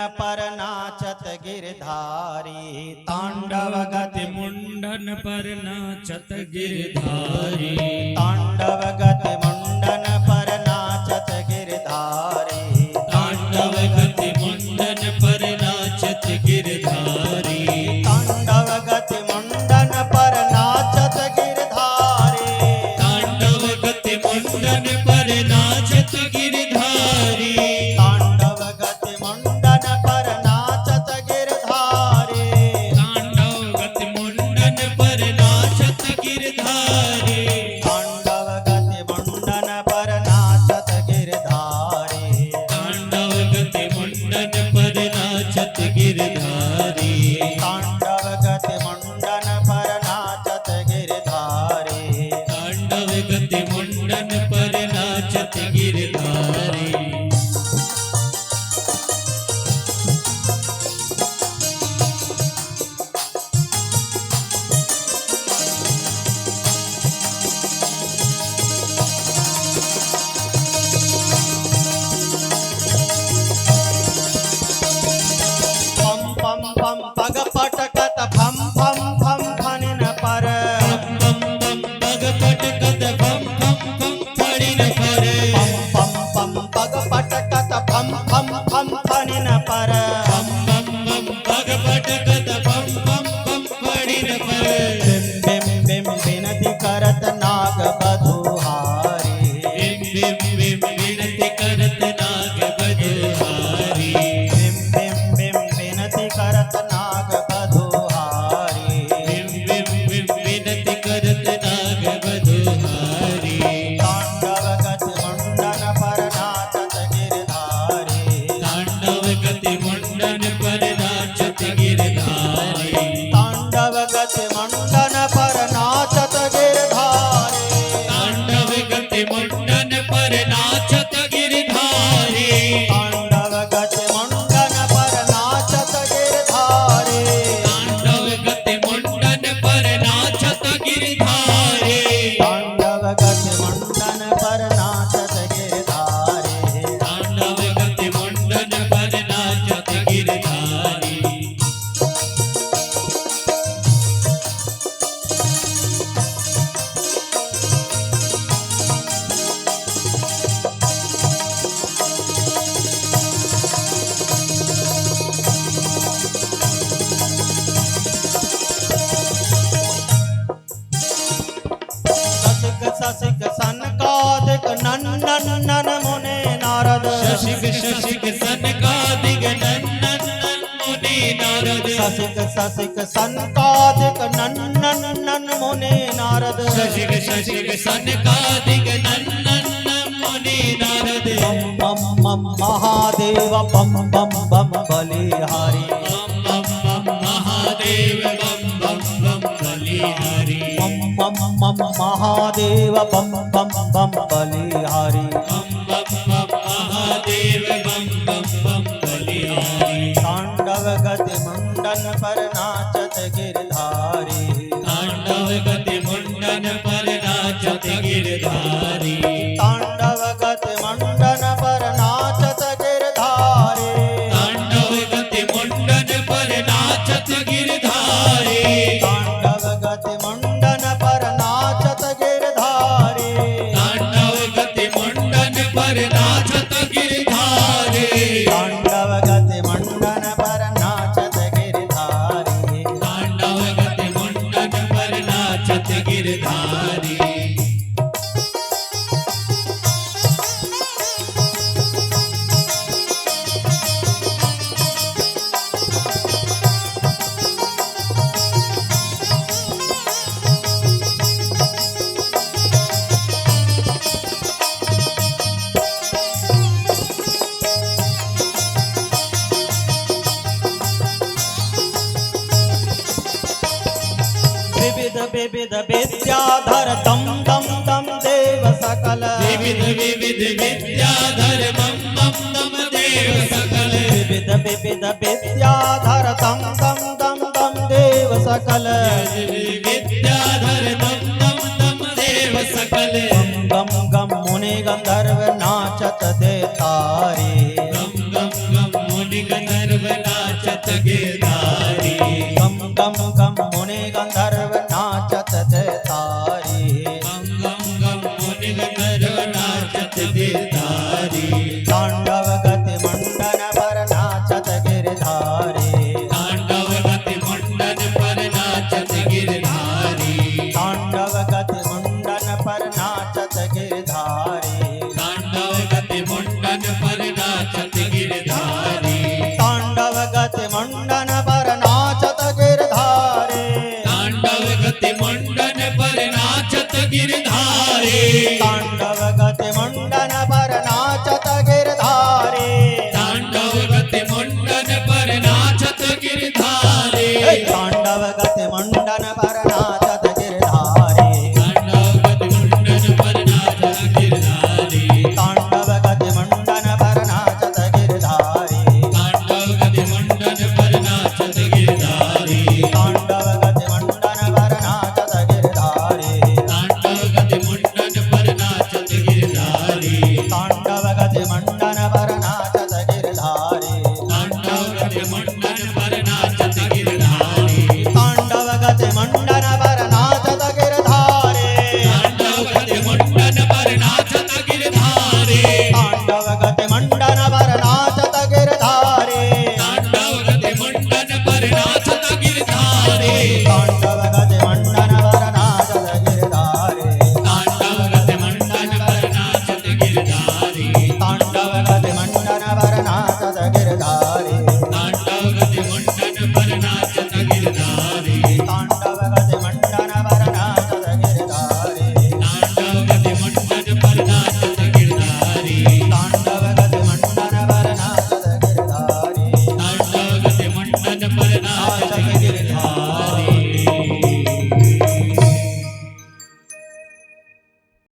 पर नाचत गिरधारी तांडव गति मुंडन पर नाचत गिरधारी तांडव गति मुंडन पर नाचत गिरधारी तांडव गति मुंडन पर नाचत गिरधारी तांडव गति मुंडन पर नाचत गिरधारी तांडव गति मुंडन पर नाचत गिरधारी तांडव गति मुंडन पर नाचत गिरधारी तांडव गति मुंडन पर नाचत गिरधारी तांडव गति मुंडन पर नाचत गिरधारी तांडव गति मुंडन पर नाचत गिरधारी तांडव गति मुंडन पर नाचत गिरधारी तांडव गति मुंडन पर नाचत गिरधारी पम पम पम पग पटकत फम फम फम फनिन पर बम बम पग पटकत बम बम बम फड़िन पर पम पम पम पग पटकत फम फम फम फनिन पर बम बम बम पग पटकत बम बम बम फड़िन पर बिम बिम बिम बिनती करत नाग बधुहारी बिम बिम बिम विनती करत नाग बधुहारी बिम बिम बिम बिनती करत नाग बधुहारी बिम बिम बिम विनती करत नाग बधुहारी तांडव गति मुंडन पर नाचत गिरधारी तांडव गति मुंडन पर नाचत गिरधारी तांडव गति मुंडन पर नाचत गिरधारी तांडव गति मुंडन पर नाचत गिरधारी तांडव गति मुंडन पर नाचत गिरधारी तांडव गति मुंडन पर नाचत गिरधारी तांडव गति मुंडन पर नाचत गिरधारी तांडव गति मुंडन पर नाचत गिरधारी ससिक ससिक सनकादिक नंदन नन मुने नारद शशिक शशिक सनकादिक नंदन मुनि नारद ससिक ससिक सनकादिक नंदन नन मुने नारद शशिक शशिक सनकादिक नंदन मुनि नारद बम बम बम महादेव बम बम बम बलिहारी बम बम बम महादेव बम बम बम बलिहारी बम बम बम महादेव बम बम बम बलिहारी बम बम बम महादेव बम बम बम बलिहारी तांडव गति मुंडन पर नाचत गिरधारी तांडव गति मुंडन पर नाचत गिरधारी तांडव गति मुंडन पर नाचत गिरधारी तांडव गति मुंडन पर नाचत गिरधारी तांडव गति मुंडन पर नाचत गिरधारी तांडव गति मुंडन पर नाचत गिरधारी तांडव गति मुंडन पर नाचत गिरधारी तांडव गति मुंडन पर नाचत गिरधारी विविध विविध विद्याधर दम दम दम देव सकल विविध विविध विद्याधर बम बम बम देव सकल विविध विविध विद्याधर दम दम दम दम देव सकल विद्याधर बम बम बम देव सकल गम गम मुनि गंधर्व नाचत दे तारे गम गम गम मुनि गंधर्व सर्व नाचत गे